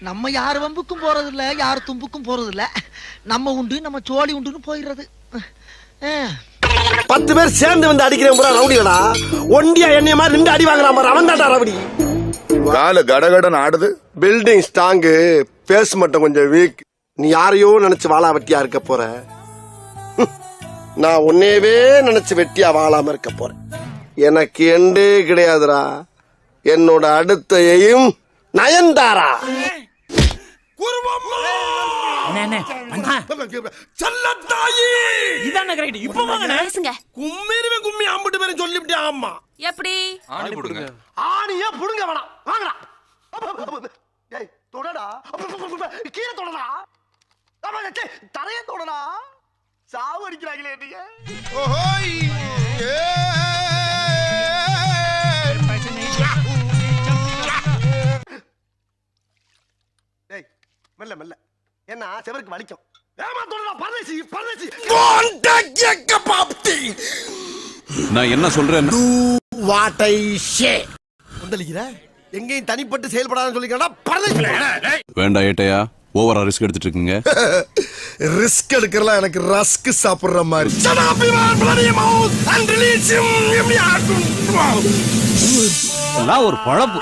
நம்ம யார் வம்புக்கும் போறது இல்ல, யார் தும்புக்கும் போறது இல்ல. நம்ம உண்டு நம்ம சோழி உண்டுன்னு போயிடுறது. 10 பேர் சேர்ந்து வந்து அடிக்கிறேன் ரவுடிடா. ஒண்டியா என்னைய மாதிரி 2 அடி வாங்குறான் பாரு, அவன் தான்டா ரவுடி. கால கடகடன் ஆடுது. பில்டிங் ஸ்ட்ராங்கு, பேஸ் மட்டும் கொஞ்சம் வீக். நீ யாரையோ நினைச்சு வாழா வெட்டியா இருக்க போற. நான் உன்னையவே நினைச்சு வெட்டியா வாழாம இருக்க போறேன். எனக்கு எண்டே கிடையாதுடா. என்னோட அடுத்த எய்ம் நயன்தாரா. கும்மி அம்பிட்டு பேரும் சொல்லிவிட்டே. ஆமா எப்படி ஆணியா புடுங்க வேணாம், வாங்கடா. தொடடா, கீழே தொடடா, தரைய தொடடா. சாவு அடிக்கிறாங்களே நீங்க. மெல்ல மெல்ல, என்ன செவருக்கு வலிக்கும். நான் என்ன சொல்றேன், எங்கேயும் தனிப்பட்டு செயல்படாத சொல்லிக்கா. வேண்டாம் ஏட்டையா, ஓவரா ரிஸ்க் எடுத்துட்டு இருக்கீங்க. ரிஸ்க் எடுக்கிறலாம் எனக்கு ரஸ்க் சாப்பிடுற மாதிரி. ஒரு பழப்பு.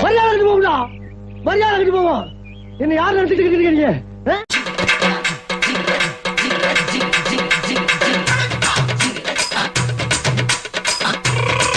மரியாதை போகுதா, மரியாதை போவோம். என்ன யார் நினைச்சிட்டு இருக்கீங்க?